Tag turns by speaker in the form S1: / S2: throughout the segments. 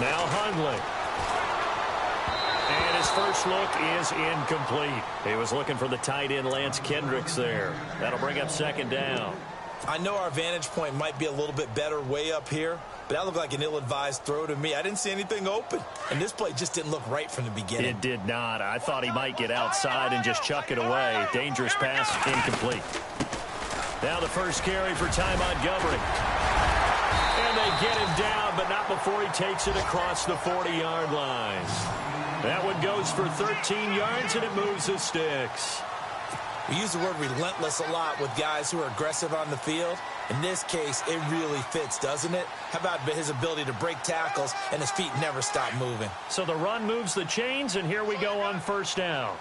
S1: Now Hundley. And his first look is incomplete. He was looking for the tight end Lance Kendricks there. That'll bring up second down.
S2: I know our vantage point might be a little bit better way up here, but that looked like an ill-advised throw to me. I didn't see anything open, and this play just didn't look right from the beginning.
S1: It did not. I thought he might get outside and just chuck it away. Dangerous pass, incomplete. Now the first carry for Ty Montgomery. And they get him down, but not before he takes it across the 40-yard line. That one goes for 13 yards, and it moves the sticks.
S2: We use the word relentless a lot with guys who are aggressive on the field. In this case, it really fits, doesn't it? How about his ability to break tackles and his feet never stop moving?
S1: So the run moves the chains, and here we go on first down.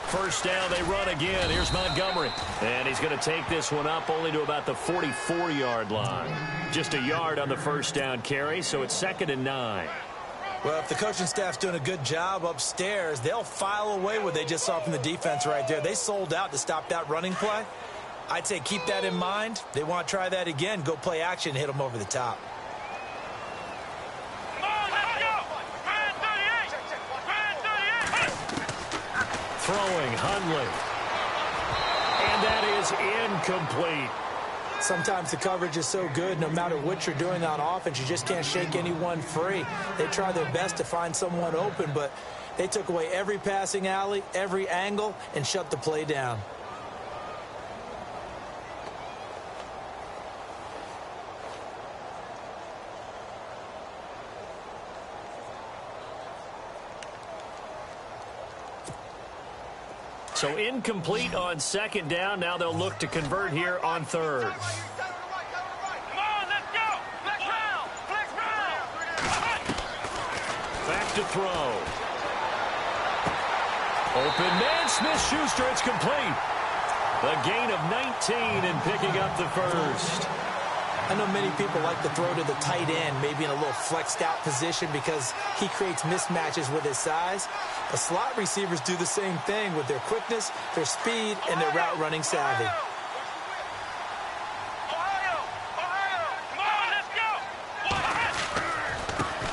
S1: First down, they run again. Here's Montgomery. And he's going to take this one up only to about the 44-yard line. Just a yard on the first down carry, so it's 2nd and 9.
S2: Well, if the coaching staff's doing a good job upstairs, they'll file away what they just saw from the defense right there. They sold out to stop that running play. I'd say keep that in mind. They want to try that again. Go play action and hit them over the top.
S1: Throwing, Hundley. And that is incomplete.
S2: Sometimes the coverage is so good, no matter what you're doing on offense, you just can't shake anyone free. They try their best to find someone open, but they took away every passing alley, every angle, and shut the play down.
S1: So incomplete on second down. Now they'll look to convert here on third.
S3: Come on, let's go. Flex round. Flex round.
S1: Back to throw. Open man, Smith-Schuster. It's complete. A gain of 19 and picking up the first.
S2: I know many people like to throw to the tight end, maybe in a little flexed out position because he creates mismatches with his size. But slot receivers do the same thing with their quickness, their speed, and their route running savvy.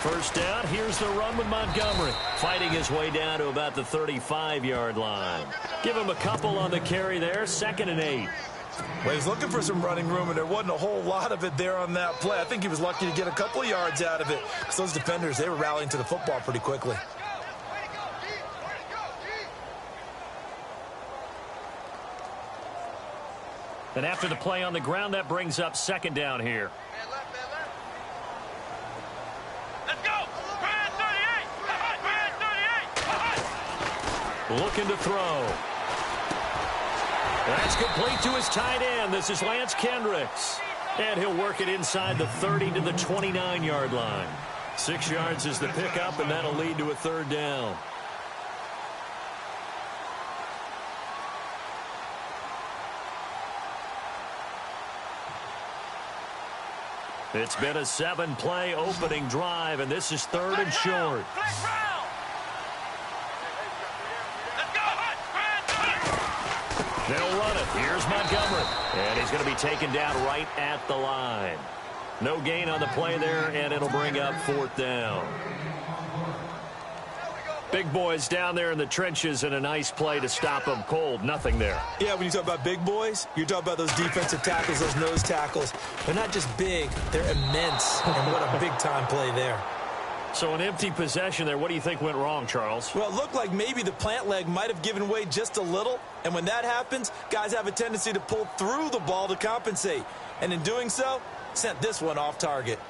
S1: First down, here's the run with Montgomery. Fighting his way down to about the 35-yard line. Give him a couple on the carry there, 2nd and 8.
S2: Well, he's looking for some running room, and there wasn't a whole lot of it there on that play. I think he was lucky to get a couple of yards out of it because those defenders, they were rallying to the football pretty quickly.
S1: And after the play on the ground, that brings up second down here.
S3: Let's go. Brand 38. Brand 38.
S1: Looking to throw. That's complete to his tight end. This is Lance Kendricks. And he'll work it inside the 30 to the 29-yard line. 6 yards is the pickup, and that'll lead to a third down. It's been a 7-play opening drive, and this is 3rd and short. They'll run it. Here's Montgomery. And he's going to be taken down right at the line. No gain on the play there, and it'll bring up 4th down. Big boys down there in the trenches, and a nice play to stop them cold. Nothing there.
S2: Yeah, when you talk about big boys, you're talking about those defensive tackles, those nose tackles. They're not just big, they're immense. And what a big-time play there.
S1: So an empty possession there. What do you think went wrong, Charles?
S2: Well, it looked like maybe the plant leg might have given way just a little. And when that happens, guys have a tendency to pull through the ball to compensate. And in doing so, sent this one off target.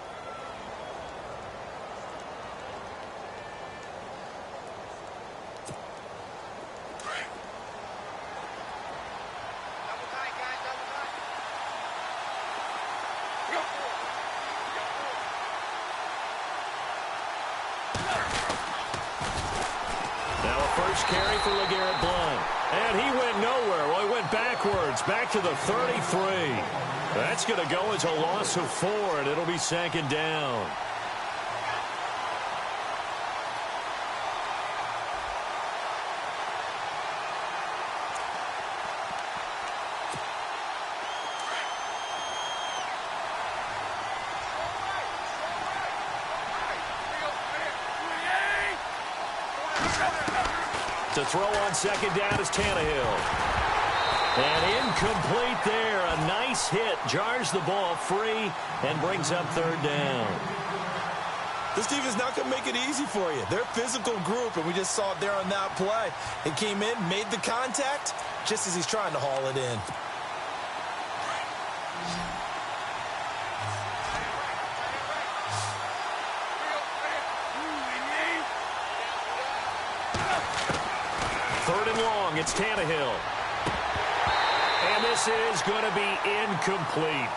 S1: And he went nowhere. Well, he went backwards, back to the 33. That's going to go as a loss of 4, and it'll be second down. To throw on second down is Tannehill. And incomplete there. A nice hit. Jars the ball free and brings up third down.
S2: This defense is not going to make it easy for you. They're a physical group, and we just saw it there on that play. It came in, made the contact, just as he's trying to haul it in.
S1: Third and long, it's Tannehill. And this is going to be incomplete.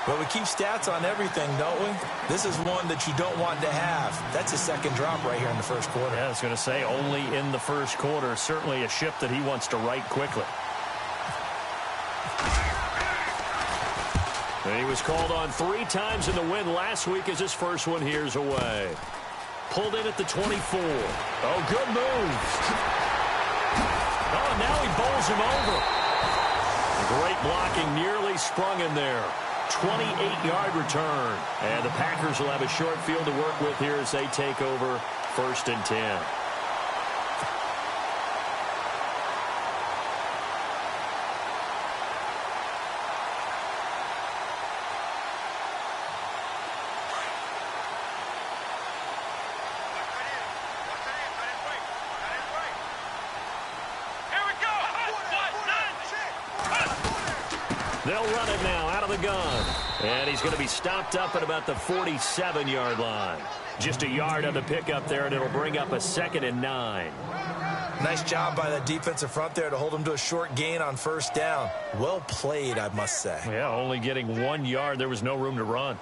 S2: Well, we keep stats on everything, don't we? This is one that you don't want to have. That's a second drop right here in the first quarter.
S1: Yeah, I was going to say only in the first quarter. Certainly a ship that he wants to right quickly. And he was called on 3 times in the win last week as his first one here's away. Pulled in at the 24. Oh, good move. Oh, now he bowls him over. Great blocking, nearly sprung him there. 28-yard return. And the Packers will have a short field to work with here as they take over 1st and 10. They'll run it now out of the gun. And he's going to be stopped up at about the 47-yard line. Just a yard on the pickup there, and it'll bring up a 2nd and 9.
S2: Nice job by the defensive front there to hold him to a short gain on first down. Well played, I must say.
S1: Yeah, only getting 1 yard. There was no room to run.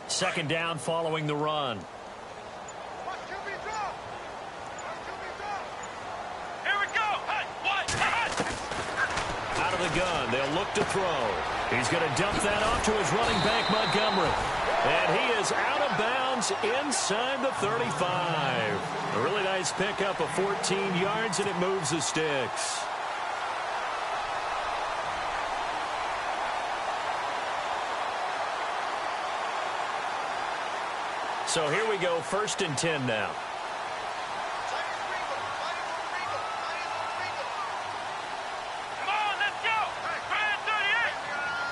S1: Second down following the run.
S3: Here we go. Hey, what?
S1: Out of the gun. They'll look to throw. He's going to dump that off to his running back, Montgomery. And he is out of bounds inside the 35. A really nice pickup of 14 yards, and it moves the sticks. So here we go, 1st and 10 now.
S3: Come on, let's go. Brand 38.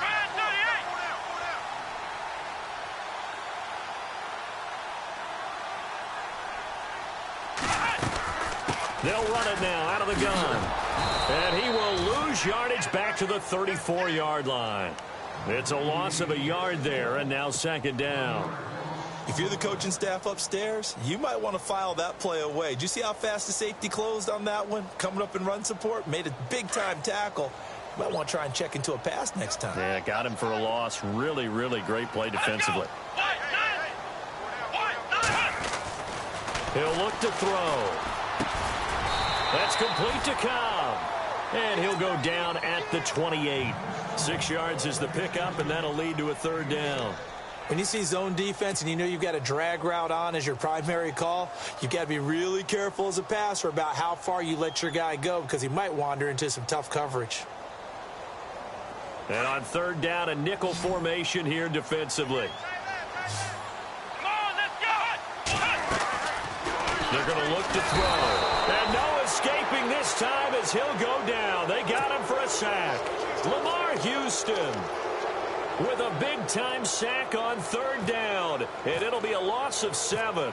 S3: Brand 38.
S1: They'll run it now out of the gun. And he will lose yardage back to the 34-yard line. It's a loss of a yard there, and now 2nd down.
S2: If you're the coaching staff upstairs, you might want to file that play away. Did you see how fast the safety closed on that one? Coming up in run support, made a big-time tackle. You might want to try and check into a pass next time.
S1: Yeah, got him for a loss. Really, really great play defensively. He'll look to throw. That's complete to Cobb. And he'll go down at the 28. 6 yards is the pickup, and that'll lead to a 3rd down.
S2: When you see zone defense and you know you've got a drag route on as your primary call, you've got to be really careful as a passer about how far you let your guy go because he might wander into some tough coverage.
S1: And on 3rd down, a nickel formation here defensively.
S3: Come on, let's go.
S1: They're going to look to throw. And no escaping this time as he'll go down. They got him for a sack. Lamar Houston with a big-time sack on 3rd down. And it'll be a loss of 7.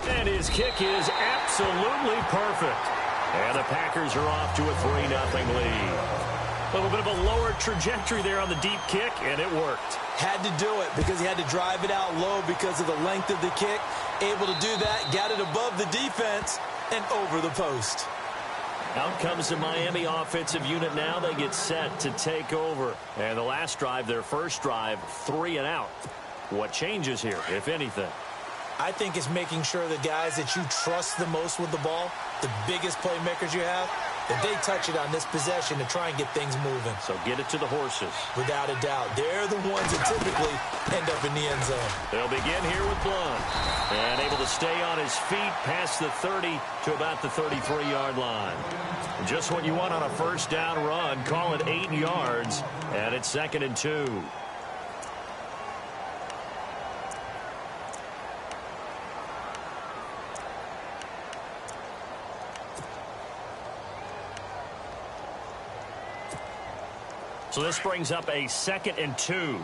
S1: And his kick is absolutely perfect. And the Packers are off to a 3-0 lead. A little bit of a lower trajectory there on the deep kick, and it worked.
S2: Had to do it because he had to drive it out low because of the length of the kick. Able to do that, got it above the defense and over the post.
S1: Out comes the Miami offensive unit now. They get set to take over. And the last drive, their first drive, 3 and out. What changes here, if anything?
S2: I think it's making sure the guys that you trust the most with the ball, the biggest playmakers you have, that they touch it on this possession to try and get things moving.
S1: So get it to the horses.
S2: Without a doubt. They're the ones that typically end up in the end zone.
S1: They'll begin here with Blunt. And able to stay on his feet past the 30 to about the 33-yard line. Just what you want on a first down run. Call it 8 yards. And it's 2nd and 2. So this brings up a 2nd and 2. Again,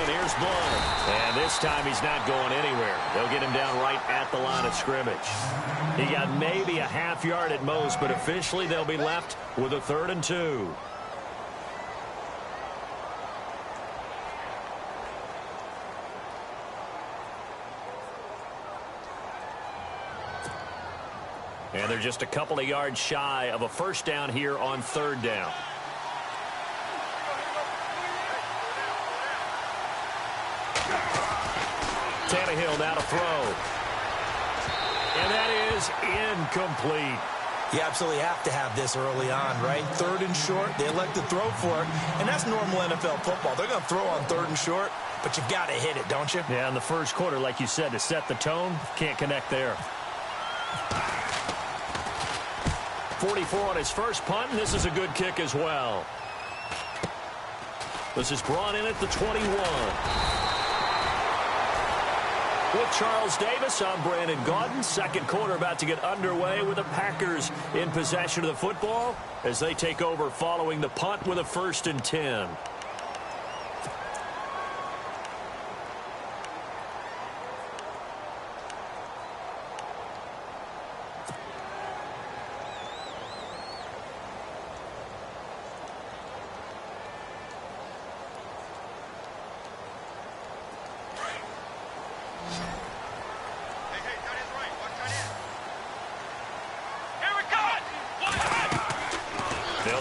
S1: here's Blunt. And this time he's not going anywhere. They'll get him down right at the line of scrimmage. He got maybe a half yard at most, but officially they'll be left with a 3rd and 2. And they're just a couple of yards shy of a first down here on 3rd down. Tannehill now to throw. And that is incomplete.
S2: You absolutely have to have this early on, right? 3rd and short, they elect to throw for it, and that's normal NFL football. They're going to throw on 3rd and short, but you've got to hit it, don't you?
S1: Yeah, in the first quarter, like you said, to set the tone, can't connect there. 44 on his first punt, and this is a good kick as well. This is brought in at the 21. With Charles Davis, I'm Brandon Gaudin. Second quarter about to get underway with the Packers in possession of the football as they take over following the punt with a 1st and 10.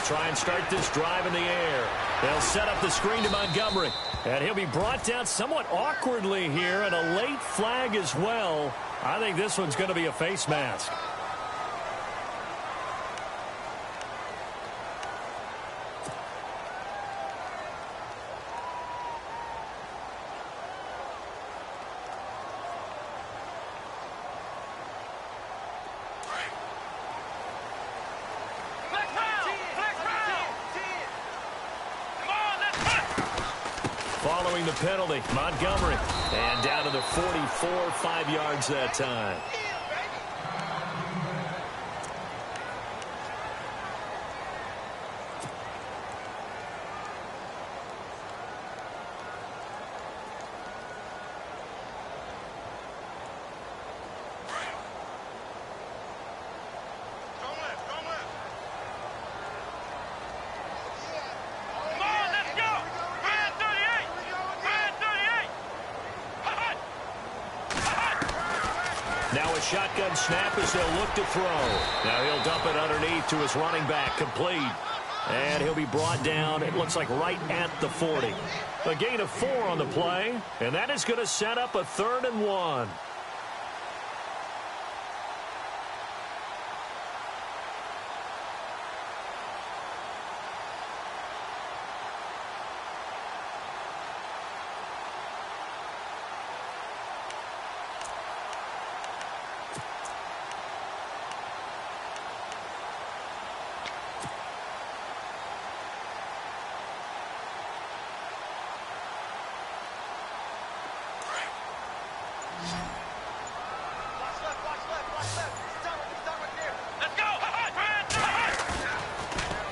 S1: Try and start this drive in the air. They'll set up the screen to Montgomery. And he'll be brought down somewhat awkwardly here, and a late flag as well. I think this one's going to be a face mask. Following the penalty, Montgomery. And down to the 44, 5 yards that time. Now a shotgun snap as they'll look to throw. Now he'll dump it underneath to his running back, complete. And he'll be brought down, it looks like right at the 40. A gain of 4 on the play, and that is going to set up a 3rd and 1.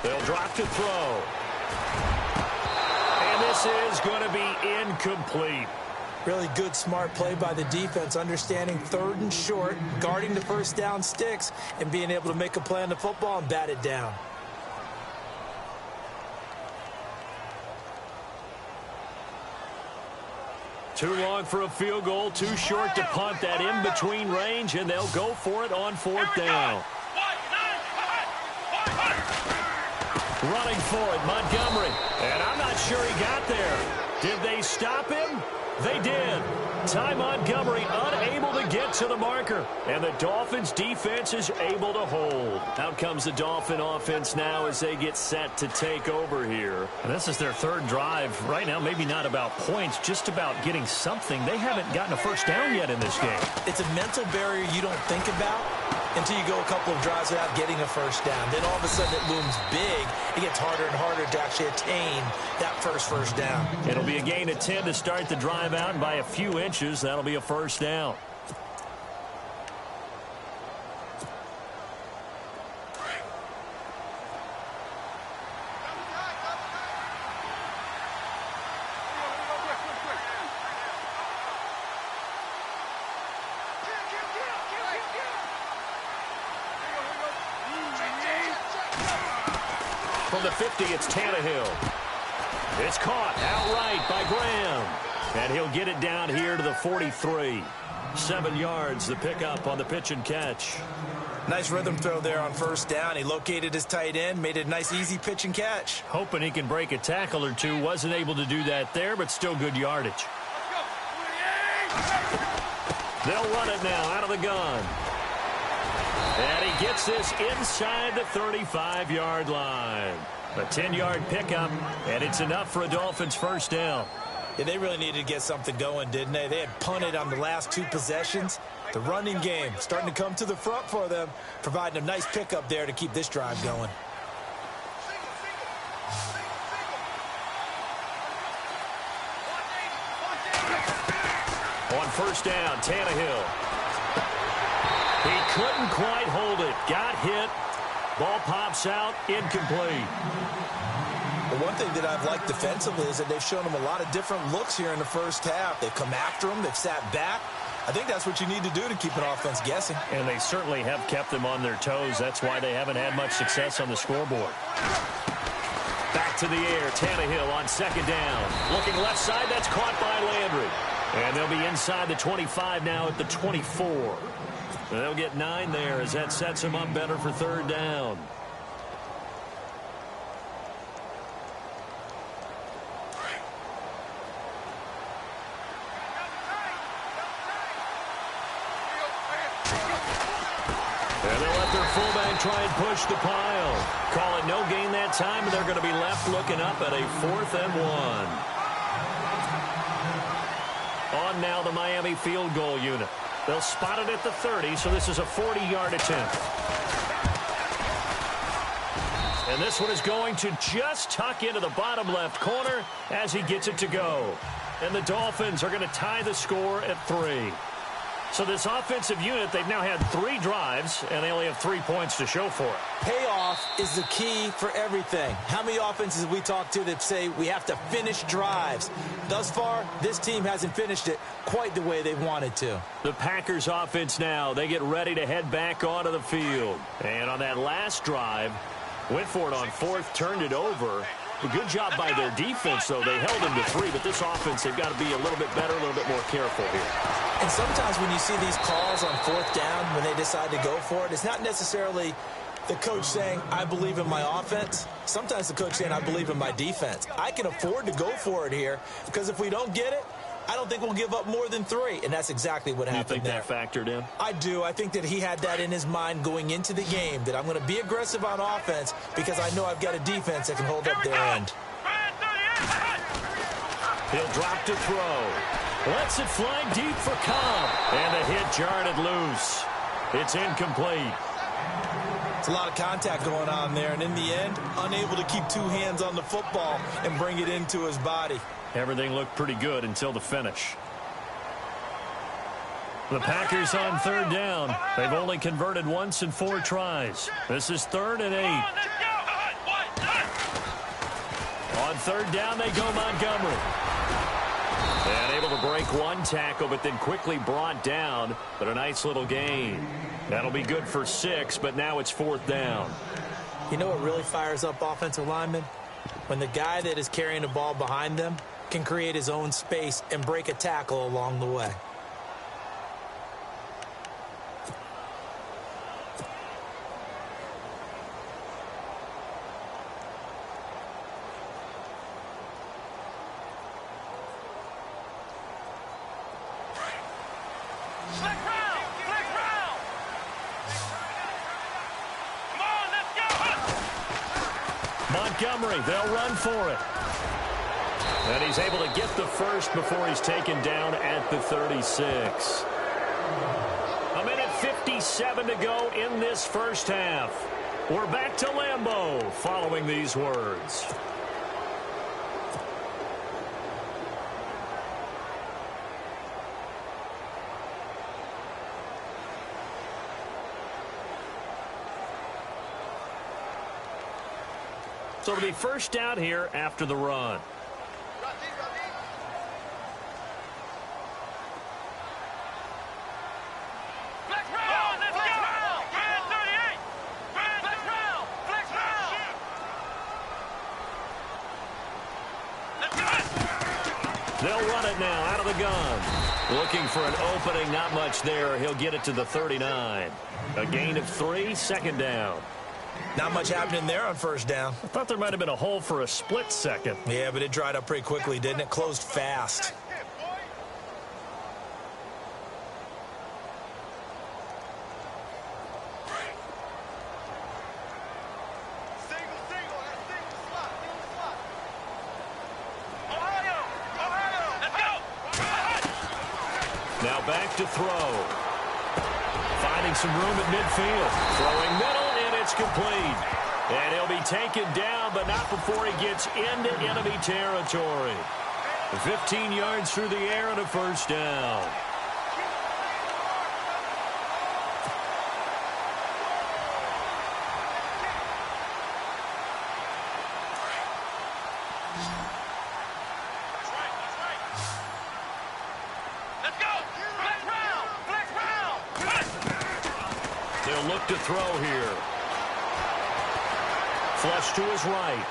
S1: They'll drop to throw. And this this is going to be incomplete.
S2: Really good, smart play by the defense, understanding 3rd and short, guarding the first down sticks, and being able to make a play on the football and bat it down.
S1: Too long for a field goal, too short to punt that in-between range, and they'll go for it on 4th down. Running for it, Montgomery. And I'm not sure he got there. Did they stop him? They did. Ty Montgomery unable to get to the marker. And the Dolphins defense is able to hold. Out comes the Dolphin offense now as they get set to take over here. And this is their 3rd drive. Right now, maybe not about points, just about getting something. They haven't gotten a first down yet in this game.
S2: It's a mental barrier you don't think about until you go a couple of drives without getting a first down. Then all of a sudden it looms big. It gets harder and harder to actually attain that first down.
S1: It'll be a gain of 10 to start the drive out, and by a few inches, that'll be a first down. From the 50, it's Tannehill. It's caught outright by Graham. And he'll get it down here to the 43. 7 yards, the pickup on the pitch and catch.
S2: Nice rhythm throw there on first down. He located his tight end, made it a nice, easy pitch and catch.
S1: Hoping he can break a tackle or two. Wasn't able to do that there, but still good yardage. They'll run it now out of the gun. And he gets this inside the 35-yard line. A 10-yard pickup, and it's enough for a Dolphins first down.
S2: Yeah, they really needed to get something going, didn't they? They had punted on the last 2 possessions. The running game starting to come to the front for them, providing a nice pickup there to keep this drive going.
S1: On first down, Tannehill. He couldn't quite hold it. Got hit. Ball pops out. Incomplete.
S2: The one thing that I've liked defensively is that they've shown him a lot of different looks here in the first half. They've come after him. They've sat back. I think that's what you need to do to keep an offense guessing.
S1: And they certainly have kept them on their toes. That's why they haven't had much success on the scoreboard. Back to the air. Tannehill on second down. Looking left side. That's caught by Landry. And they'll be inside the 25 now at the 24. They'll get 9 there as that sets them up better for third down. And they'll let their fullback try and push the pile. Call it no gain that time, and they're going to be left looking up at a 4th and 1. On now the Miami field goal unit. They'll spot it at the 30, so this is a 40-yard attempt. And this one is going to just tuck into the bottom left corner as he gets it to go. And the Dolphins are going to tie the score at 3. So this offensive unit, they've now had 3 drives, and they only have 3 points to show for it.
S2: Payoff is the key for everything. How many offenses have we talked to that say we have to finish drives? Thus far, this team hasn't finished it quite the way they wanted to.
S1: The Packers offense now, they get ready to head back onto the field. And on that last drive, went for it on 4th, turned it over. A good job by their defense, though. They held them to 3, but this offense, they've got to be a little bit better, a little bit more careful here.
S2: And sometimes when you see these calls on 4th down, when they decide to go for it, it's not necessarily the coach saying, I believe in my offense. Sometimes the coach saying, I believe in my defense. I can afford to go for it here because if we don't get it, I don't think we'll give up more than 3, and that's exactly what happened there.
S1: You think that factored in?
S2: I do. I think that he had that in his mind going into the game, that I'm going to be aggressive on offense because I know I've got a defense that can hold up their end.
S1: He'll drop to throw. Lets it fly deep for Cobb. And the hit jarred it loose. It's incomplete.
S2: It's a lot of contact going on there, and in the end, unable to keep 2 hands on the football and bring it into his body.
S1: Everything looked pretty good until the finish. The Packers on 3rd down. They've only converted once in 4 tries. This is 3rd and 8. On third down, they go Montgomery. And able to break one tackle, but then quickly brought down. But a nice little gain. That'll be good for 6, but now it's fourth down.
S2: You know what really fires up offensive linemen? When the guy that is carrying the ball behind them can create his own space and break a tackle along the way.
S1: Montgomery, they'll run for it. And he's able to get the first before he's taken down at the 36. A minute 57 to go in this first half. We're back to Lambeau following these words. So it'll be first down here after the run. They'll run it now out of the gun. Looking for an opening, not much there. He'll get it to the 39. A gain of 3, second down.
S2: Not much happening there on first down.
S1: I thought there might have been a hole for a split second.
S2: Yeah, but it dried up pretty quickly, didn't it? Closed fast.
S1: Now back to throw. Finding some room at midfield. Throwing middle, and it's complete. And he'll be taken down, but not before he gets into enemy territory. 15 yards through the air and a first down. They'll look to throw here. Flush to his right.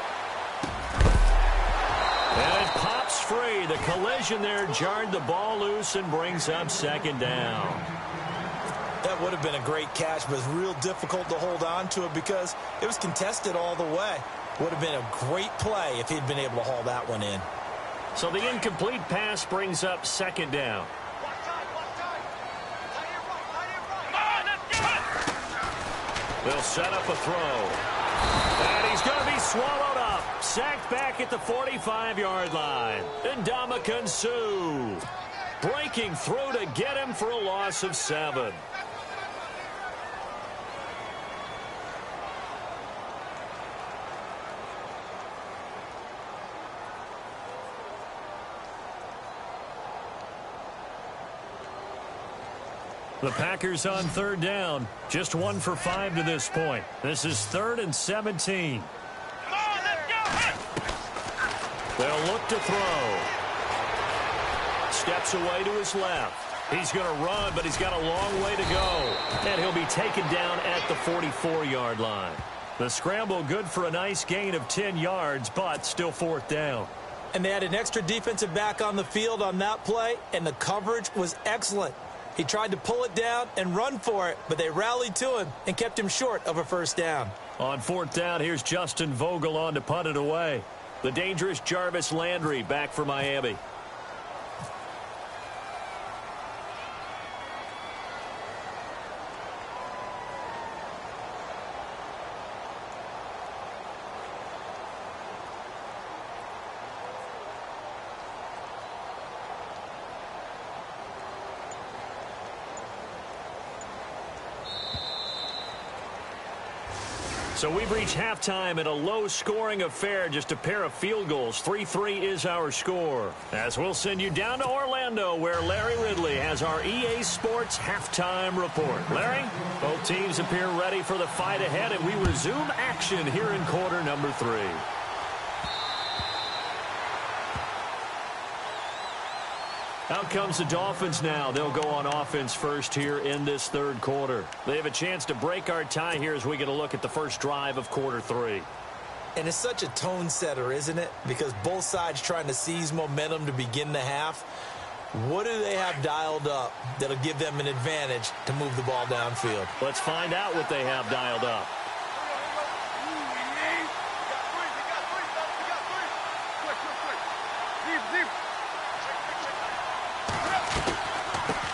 S1: And it pops free. The collision there jarred the ball loose and brings up second down.
S2: That would have been a great catch, but it's real difficult to hold on to it because it was contested all the way. Would have been a great play if he'd been able to haul that one in.
S1: So the incomplete pass brings up second down. They'll set up a throw. And he's going to be swallowed up. Sacked back at the 45-yard line. Ndamukong Suh breaking through to get him for a loss of 7. The Packers on third down. Just 1 for 5 to this point. This is 3rd and 17. They'll look to throw. Steps away to his left. He's going to run, but he's got a long way to go. And he'll be taken down at the 44-yard line. The scramble good for a nice gain of 10 yards, but still 4th down.
S2: And they had an extra defensive back on the field on that play, and the coverage was excellent. He tried to pull it down and run for it, but they rallied to him and kept him short of a first down.
S1: On 4th down, here's Justin Vogel on to punt it away. The dangerous Jarvis Landry back for Miami. So we've reached halftime in a low-scoring affair, just a pair of field goals. 3-3 is our score. As we'll send you down to Orlando, where Larry Ridley has our EA Sports halftime report. Larry, both teams appear ready for the fight ahead, and we resume action here in quarter number 3. Out comes the Dolphins now. They'll go on offense first here in this third quarter. They have a chance to break our tie here as we get a look at the first drive of quarter 3.
S2: And it's such a tone setter, isn't it? Because both sides trying to seize momentum to begin the half. What do they have dialed up that'll give them an advantage to move the ball downfield?
S1: Let's find out what they have dialed up.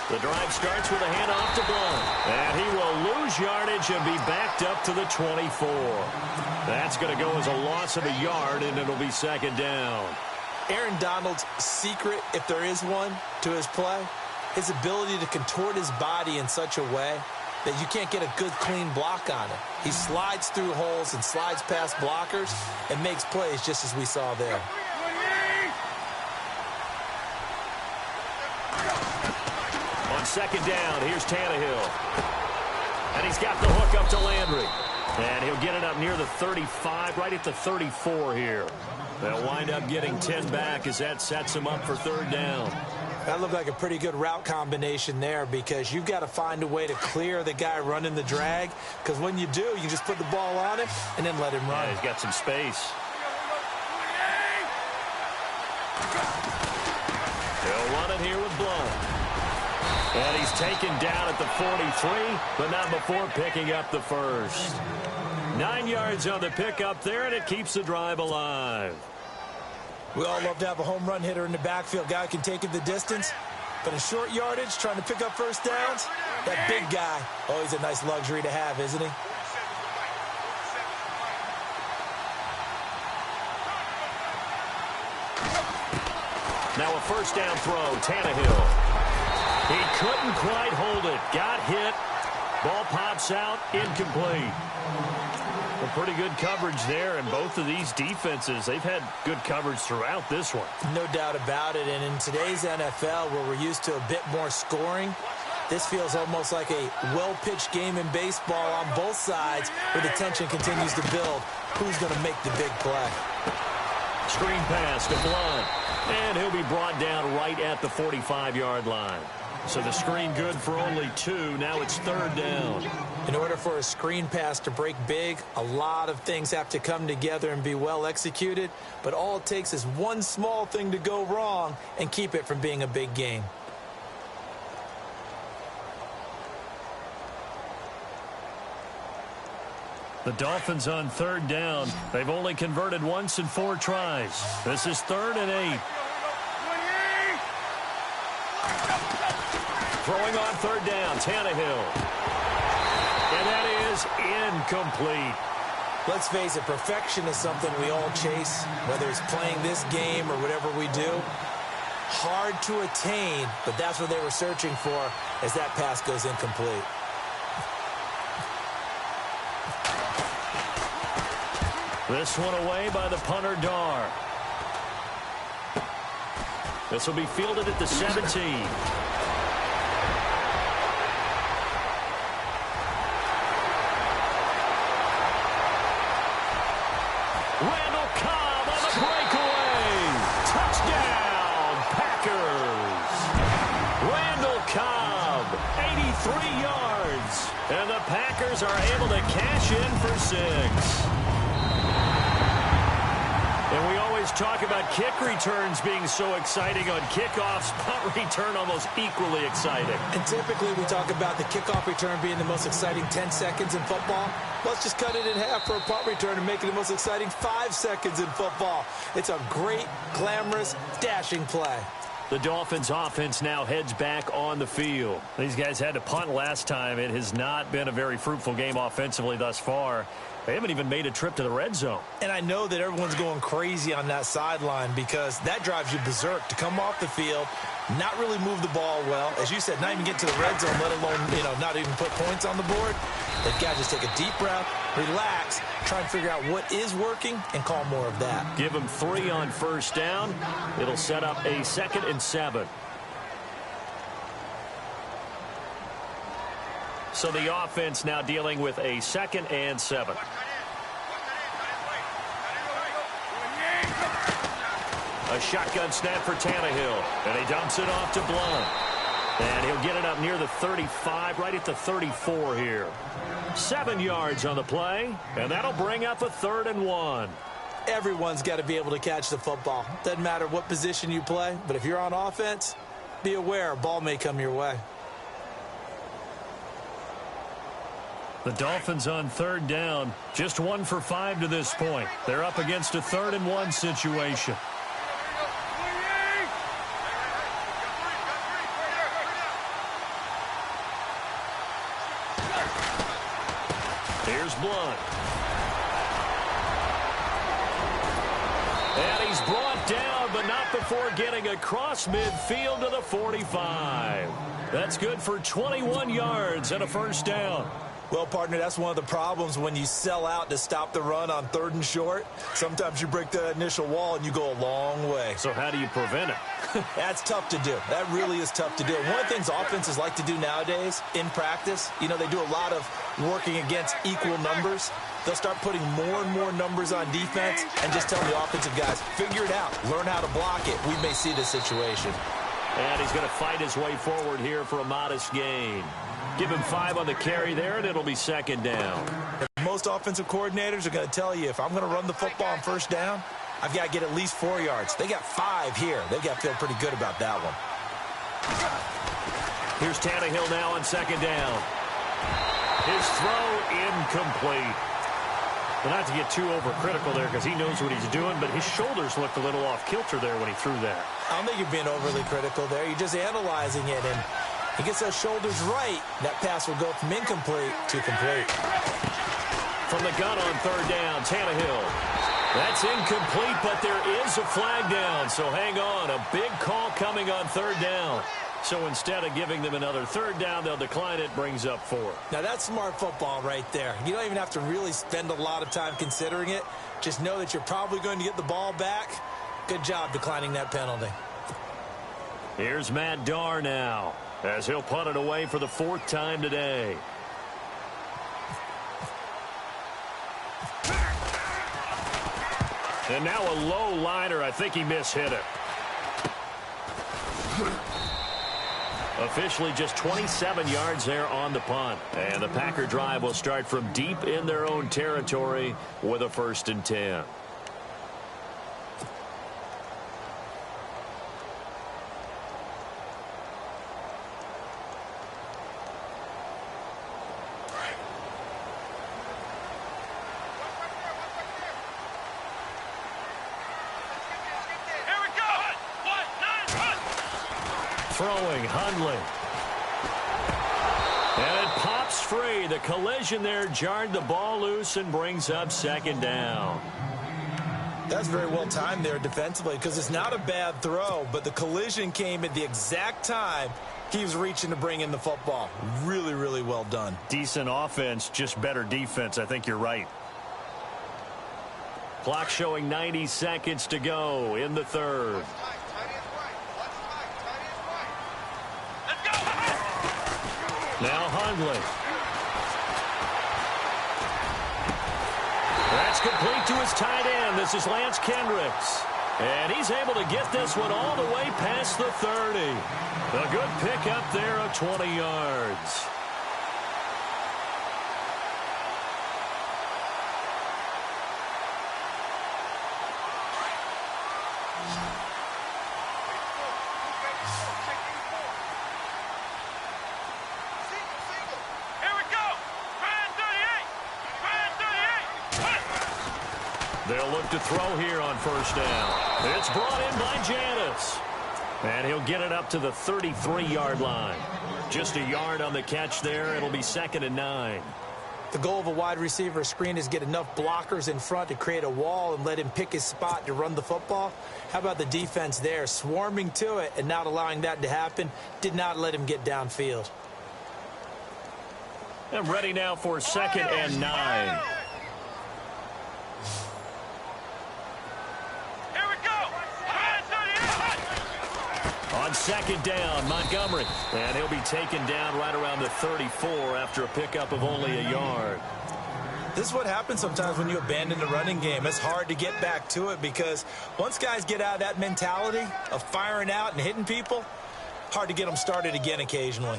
S1: The drive starts with a handoff to Blount. And he will lose yardage and be backed up to the 24. That's going to go as a loss of a yard, and it'll be second down.
S2: Aaron Donald's secret, if there is one, to his play, his ability to contort his body in such a way that you can't get a good, clean block on it. He slides through holes and slides past blockers and makes plays just as we saw there.
S1: On second down, here's Tannehill. And he's got the hook up to Landry. And he'll get it up near the 35, right at the 34 here. They'll wind up getting 10 back as that sets him up for third down.
S2: That looked like a pretty good route combination there because you've got to find a way to clear the guy running the drag, because when you do, you just put the ball on him and then let him run.
S1: Yeah, he's got some space. He'll run it here with Blount. And he's taken down at the 43, but not before picking up the first. 9 yards on the pickup there, and it keeps the drive alive.
S2: We all love to have a home run hitter in the backfield. Guy can take it the distance, but in short yardage, trying to pick up first downs, that big guy, oh, he's a nice luxury to have, isn't he?
S1: Now a first down throw, Tannehill. He couldn't quite hold it. Got hit. Ball pops out, incomplete. A pretty good coverage there, and both of these defenses, they've had good coverage throughout this one.
S2: No doubt about it, and in today's NFL, where we're used to a bit more scoring, this feels almost like a well-pitched game in baseball on both sides, where the tension continues to build. Who's going to make the big play?
S1: Screen pass to Blount, and he'll be brought down right at the 45-yard line. So the screen good for only 2. Now it's third down.
S2: In order for a screen pass to break big, a lot of things have to come together and be well executed. But all it takes is one small thing to go wrong and keep it from being a big game.
S1: The Dolphins on third down. They've only converted once in 4 tries. This is 3rd and 8. Throwing on third down, Tannehill. And that is incomplete.
S2: Let's face it, perfection is something we all chase, whether it's playing this game or whatever we do. Hard to attain, but that's what they were searching for as that pass goes incomplete.
S1: This one away by the punter, Dar. This will be fielded at the 17. Randall Cobb on the breakaway. Touchdown, Packers. Randall Cobb, 83 yards. And the Packers are able to cash in for 6. And we always talk about kick returns being so exciting on kickoffs. Punt return almost equally exciting.
S2: And typically we talk about the kickoff return being the most exciting 10 seconds in football. Let's just cut it in half for a punt return and make it the most exciting 5 seconds in football. It's a great, glamorous, dashing play.
S1: The Dolphins offense now heads back on the field. These guys had to punt last time. It has not been a very fruitful game offensively thus far. They haven't even made a trip to the red zone. And
S2: I know that everyone's going crazy on that sideline because that drives you berserk to come off the field, not really move the ball well. As you said, not even get to the red zone, let alone, not even put points on the board. They've got to just take a deep breath, relax, try and figure out what is working, and call more of that.
S1: Give them 3 on first down. It'll set up a 2nd and 7. So the offense now dealing with a 2nd and 7. A shotgun snap for Tannehill. And he dumps it off to Blunt. And he'll get it up near the 35, right at the 34 here. 7 yards on the play, and that'll bring up a 3rd and 1.
S2: Everyone's got to be able to catch the football. Doesn't matter what position you play, but if you're on offense, be aware a ball may come your way.
S1: The Dolphins on 3rd down, just 1 for 5 to this point. They're up against a 3rd and 1 situation. Here's Blunt. And he's brought down, but not before getting across midfield to the 45. That's good for 21 yards and a 1st down.
S2: Well, partner, that's one of the problems when you sell out to stop the run on 3rd and short. Sometimes you break that initial wall and you go a long way.
S1: So how do you prevent it?
S2: That's tough to do. That really is tough to do. One of the things offenses like to do nowadays in practice, they do a lot of working against equal numbers. They'll start putting more and more numbers on defense and just tell the offensive guys, figure it out, learn how to block it. We may see this situation.
S1: And he's going to fight his way forward here for a modest gain. Give him 5 on the carry there, and it'll be 2nd down.
S2: Most offensive coordinators are going to tell you, if I'm going to run the football on 1st down, I've got to get at least 4 yards. They got 5 here. They've got to feel pretty good about that one.
S1: Here's Tannehill now on 2nd down. His throw incomplete. But not to get too overcritical there because he knows what he's doing, but his shoulders looked a little off kilter there when he threw that.
S2: I don't think you're being overly critical there. You're just analyzing it, and he gets those shoulders right. That pass will go from incomplete to complete.
S1: From the gun on 3rd down, Tannehill. That's incomplete, but there is a flag down, so hang on. A big call coming on 3rd down. So instead of giving them another 3rd down, they'll decline it, brings up 4.
S2: Now, that's smart football right there. You don't even have to really spend a lot of time considering it. Just know that you're probably going to get the ball back. Good job declining that penalty.
S1: Here's Matt Darr now, as he'll punt it away for the 4th time today. And now a low liner. I think he mishit it. Officially just 27 yards there on the punt. And the Packer drive will start from deep in their own territory with a 1st and 10. Throwing, Hundley. And it pops free. The collision there jarred the ball loose and brings up 2nd down.
S2: That's very well timed there defensively because it's not a bad throw, but the collision came at the exact time he was reaching to bring in the football. Really, really well done.
S1: Decent offense, just better defense. I think you're right. Clock showing 90 seconds to go in the 3rd. Now Hundley. That's complete to his tight end. This is Lance Kendricks. And he's able to get this one all the way past the 30. A good pickup there of 20 yards. They'll look to throw here on 1st down. It's brought in by Janis. And he'll get it up to the 33-yard line. Just a yard on the catch there. It'll be 2nd and 9.
S2: The goal of a wide receiver screen is get enough blockers in front to create a wall and let him pick his spot to run the football. How about the defense there? Swarming to it and not allowing that to happen. Did not let him get downfield.
S1: And ready now for 2nd and 9. On 2nd down, Montgomery. And he'll be taken down right around the 34 after a pickup of only a yard.
S2: This is what happens sometimes when you abandon the running game. It's hard to get back to it because once guys get out of that mentality of firing out and hitting people, hard to get them started again occasionally.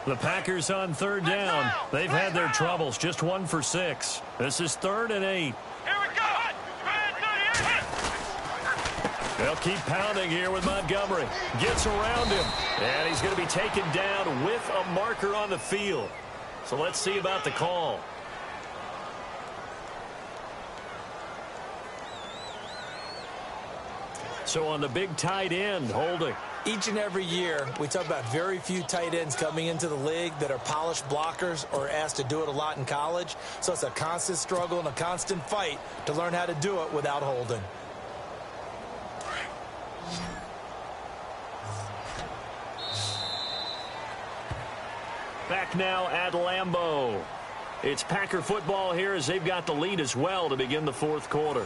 S1: The Packers on third down. They've had their troubles. Just 1 for 6. This is 3rd and 8.
S3: Here we go. Try 38.
S1: They'll keep pounding here with Montgomery. Gets around him. And he's going to be taken down with a marker on the field. So let's see about the call. So on the big tight end, holding.
S2: Each and every year, we talk about very few tight ends coming into the league that are polished blockers or asked to do it a lot in college. So it's a constant struggle and a constant fight to learn how to do it without holding.
S1: Back now at Lambeau. It's Packer football here as they've got the lead as well to begin the 4th quarter.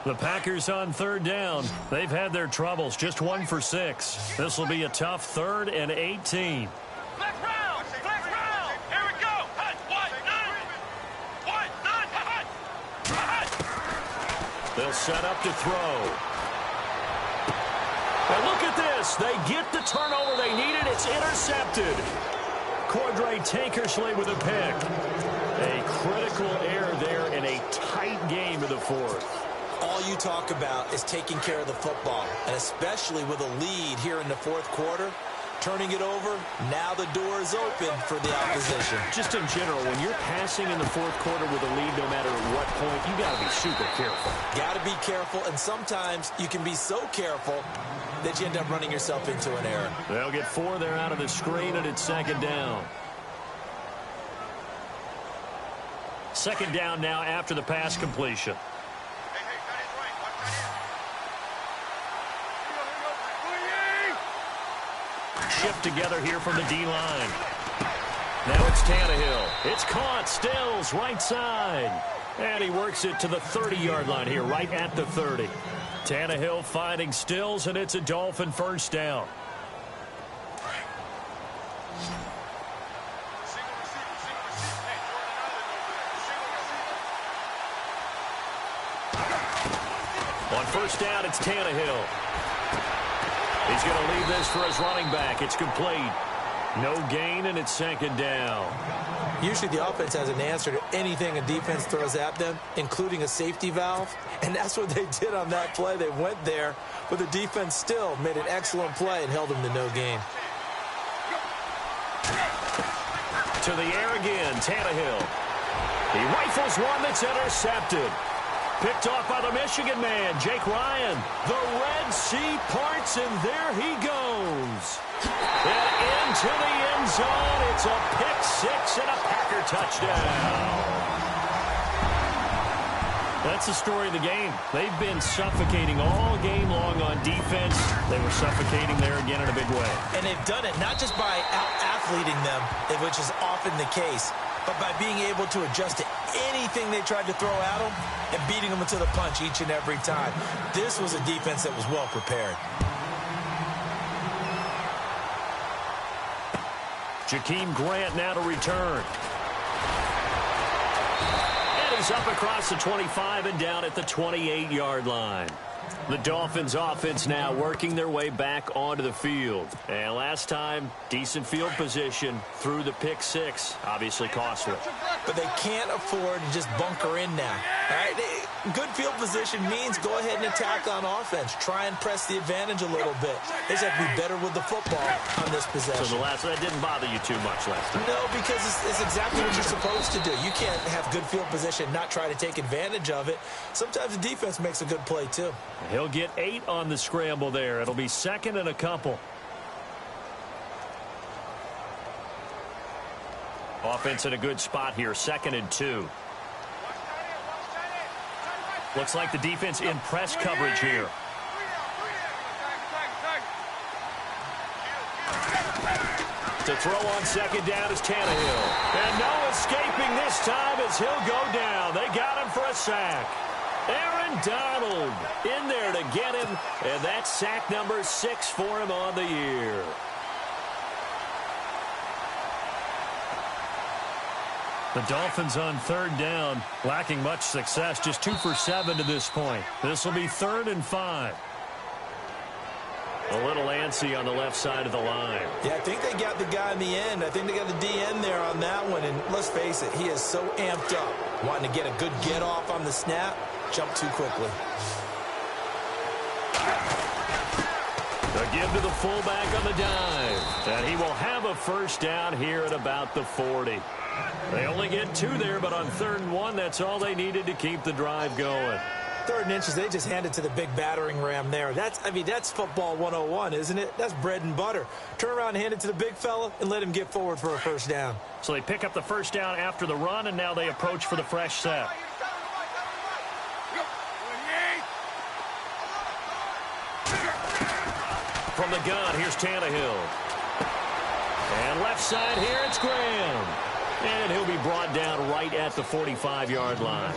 S1: The Packers on third down. They've had their troubles. Just 1 for 6. This will be a tough 3rd and 18.
S3: Flex round. Flex round. Here we go. Hut. What? None. What? None. Hut.
S1: They'll set up to throw. And look at this. They get the turnover they needed. It's intercepted. Cordray Tankersley with a pick. A critical error there in a tight game of the 4th.
S2: All you talk about is taking care of the football, and especially with a lead here in the 4th quarter, turning it over, now the door is open for the opposition.
S1: Just in general, when you're passing in the 4th quarter with a lead, no matter at what point, you got to be super careful.
S2: Got to be careful, and sometimes you can be so careful that you end up running yourself into an error.
S1: They'll get 4 there out of the screen, and it's 2nd down. 2nd down now after the pass completion. Shift together here from the D-line. Now it's Tannehill. It's caught. Stills right side. And he works it to the 30-yard line here, right at the 30. Tannehill finding Stills, and it's a Dolphin first down. On first down, it's Tannehill. He's going to leave this for his running back. It's complete. No gain, and it's 2nd down.
S2: Usually the offense has an answer to anything a defense throws at them, including a safety valve. And that's what they did on that play. They went there, but the defense still made an excellent play and held them to no gain.
S1: To the air again, Tannehill. He rifles one that's intercepted. Picked off by the Michigan man, Jake Ryan. The Red Sea parts, and there he goes. And into the end zone. It's a pick-6 and a Packer touchdown. That's the story of the game. They've been suffocating all game long on defense. They were suffocating there again in a big way.
S2: And they've done it not just by out-athleting them, which is often the case, but by being able to adjust to anything they tried to throw at them and beating them into the punch each and every time. This was a defense that was well prepared.
S1: Jakeem Grant now to return. And he's up across the 25 and down at the 28-yard line. The Dolphins offense now working their way back onto the field. And last time, decent field position through the pick-6. Obviously costly.
S2: But they can't afford to just bunker in now. All right? Good field position means go ahead and attack on offense. Try and press the advantage a little bit. They just have to be better with the football on this possession.
S1: So that didn't bother you too much last time?
S2: No, because it's exactly what you're supposed to do. You can't have good field position and not try to take advantage of it. Sometimes the defense makes a good play, too.
S1: He'll get 8 on the scramble there. It'll be 2nd and a couple. Offense in a good spot here. 2nd and 2. Looks like the defense in press coverage here. To throw on second down is Tannehill. And no escaping this time as he'll go down. They got him for a sack. Aaron Donald in there to get him, and that's sack number 6 for him on the year. The Dolphins on third down, lacking much success, just 2 for 7 to this point. This will be 3rd and 5. A little antsy on the left side of the line.
S2: Yeah, I think they got the guy in the end. I think they got the DN there on that one, and let's face it, he is so amped up, wanting to get a good get off on the snap. Jump too quickly.
S1: A give to the fullback on the dive. And he will have a first down here at about the 40. They only get 2 there, but on 3rd and 1, that's all they needed to keep the drive going.
S2: 3rd and inches, they just handed to the big battering ram there. That's football 101, isn't it? That's bread and butter. Turn around and hand it to the big fella and let him get forward for a first down.
S1: So they pick up the first down after the run, and now they approach for the fresh set. From the gun, here's Tannehill. And left side here, it's Graham. And he'll be brought down right at the 45-yard line.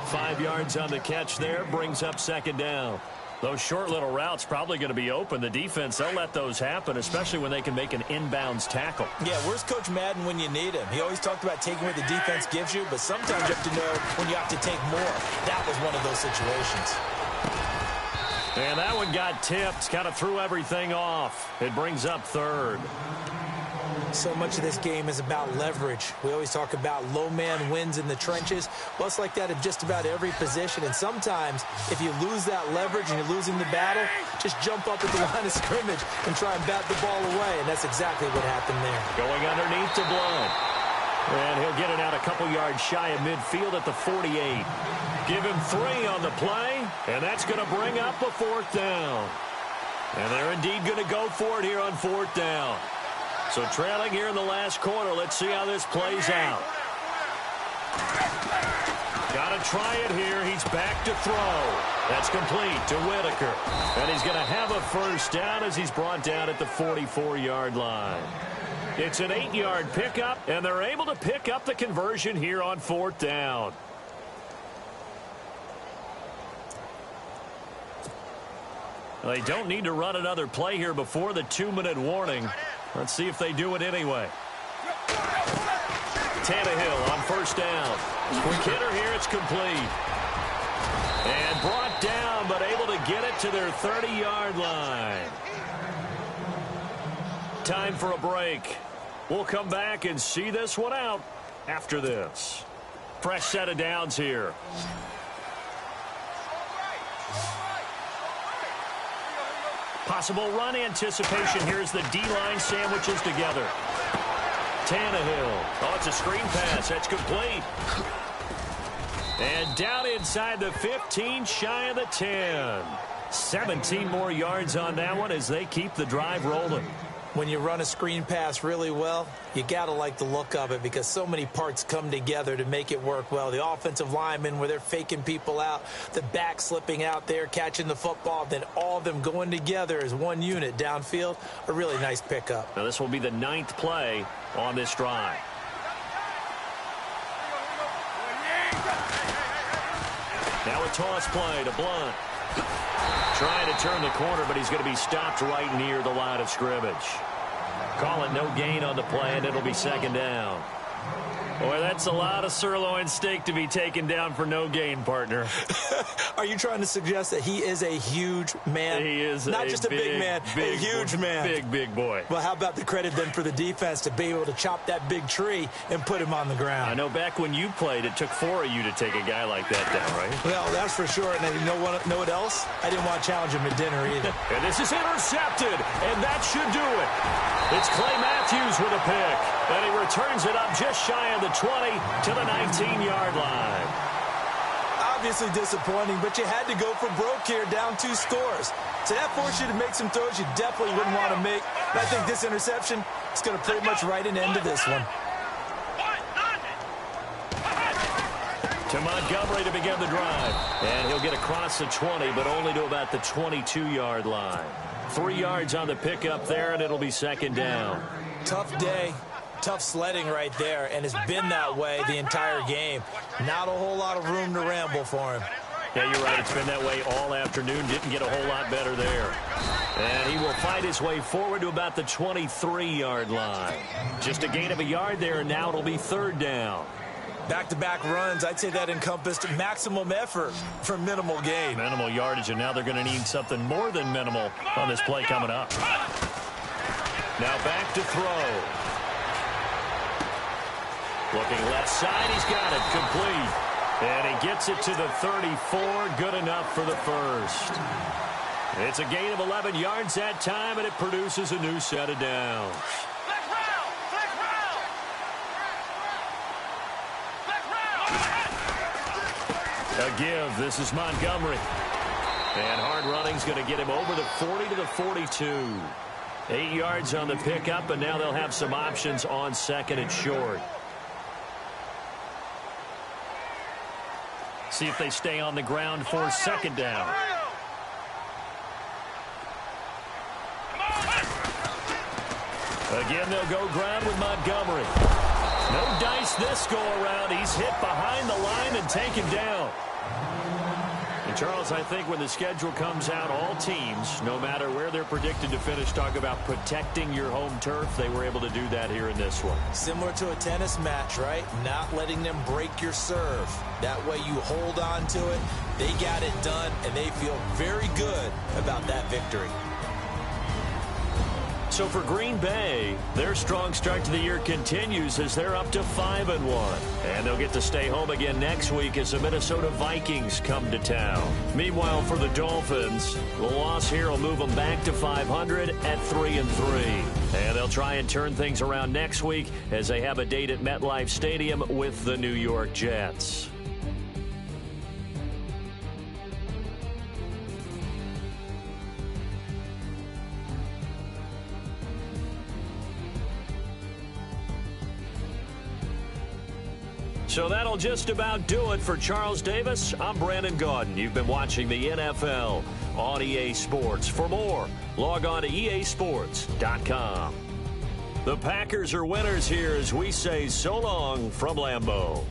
S1: 5 yards on the catch there, brings up second down. Those short little routes probably going to be open. The defense, they'll let those happen, especially when they can make an inbounds tackle. Yeah, where's Coach Madden when you need him? He always talked about taking what the defense gives you, but sometimes you have to know when you have to take more. That was one of those situations. And that one got tipped, kind of threw everything off. It brings up 3rd. So much of this game is about leverage. We always talk about low man wins in the trenches. Well, it's like that at just about every position. And sometimes, if you lose that leverage and you're losing the battle, just jump up at the line of scrimmage and try and bat the ball away. And that's exactly what happened there. Going underneath to Blunt. And he'll get it out a couple yards shy of midfield at the 48. Give him 3 on the play, and that's going to bring up a 4th down. And they're indeed going to go for it here on 4th down. So trailing here in the last quarter, let's see how this plays out. Got to try it here. He's back to throw. That's complete to Whitaker. And he's going to have a first down as he's brought down at the 44-yard line. It's an 8-yard pickup, and they're able to pick up the conversion here on 4th down. They don't need to run another play here before the 2-minute warning. Let's see if they do it anyway. Tannehill on first down. Quick hitter here, it's complete. And brought down, but able to get it to their 30-yard line. Time for a break. We'll come back and see this one out after this. Fresh set of downs here. Possible run anticipation here as the D-line sandwiches together. Tannehill. Oh, it's a screen pass. That's complete. And down inside the 15, shy of the 10. 17 more yards on that one as they keep the drive rolling. When you run a screen pass really well, you got to like the look of it because so many parts come together to make it work well. The offensive linemen where they're faking people out, the back slipping out there, catching the football, then all of them going together as one unit downfield. A really nice pickup. Now this will be the 9th play on this drive. Now a toss play to Blunt. Trying to turn the corner, but he's going to be stopped right near the line of scrimmage. Call it no gain on the play, and it'll be second down. Boy, that's a lot of sirloin steak to be taken down for no gain, partner. Are you trying to suggest that he is a huge man? He is not just a big man, a huge man. Big boy. Well, how about the credit then for the defense to be able to chop that big tree and put him on the ground? I know back when you played, it took 4 of you to take a guy like that down, right? Well, that's for sure. And you know what else? I didn't want to challenge him at dinner either. And this is intercepted, and that should do it. It's Clay Matthews with a pick, and he returns it up just shy of the 20 to the 19-yard line. Obviously disappointing, but you had to go for broke here, down 2 scores. So that forced you to make some throws you definitely wouldn't want to make. But I think this interception is going to pretty much write an end to this one. To Montgomery to begin the drive. And he'll get across the 20, but only to about the 22-yard line. 3 yards on the pickup there, and it'll be second down.
S2: Tough day, tough sledding right there, and it's been that way the entire game. Not a whole lot of room to ramble for him.
S1: Yeah, you're right. It's been that way all afternoon. Didn't get a whole lot better there. And he will fight his way forward to about the 23-yard line. Just a gain of a yard there, and now it'll be third down.
S2: Back-to-back runs, I'd say that encompassed maximum effort for minimal gain.
S1: Minimal yardage, and now they're going to need something more than minimal on this play coming up. Now back to throw. Looking left side, he's got it, complete. And he gets it to the 34, good enough for the first. It's a gain of 11 yards that time, and it produces a new set of downs. A give, this is Montgomery. And hard running's going to get him over the 40 to the 42. 8 yards on the pickup, and now they'll have some options on second and short. See if they stay on the ground for second down. Again, they'll go ground with Montgomery. No dice this go around. He's hit behind the line and taken down. And Charles, I think when the schedule comes out, all teams, no matter where they're predicted to finish, talk about protecting your home turf. They were able to do that here in this one.
S2: Similar to a tennis match, right? Not letting them break your serve. That way you hold on to it. They got it done, and they feel very good about that victory.
S1: So for Green Bay, their strong start to the year continues as they're up to 5-1. And they'll get to stay home again next week as the Minnesota Vikings come to town. Meanwhile, for the Dolphins, the loss here will move them back to 500 at 3-3. And they'll try and turn things around next week as they have a date at MetLife Stadium with the New York Jets. So that'll just about do it for Charles Davis. I'm Brandon Gaudin. You've been watching the NFL on EA Sports. For more, log on to easports.com. The Packers are winners here as we say so long from Lambeau.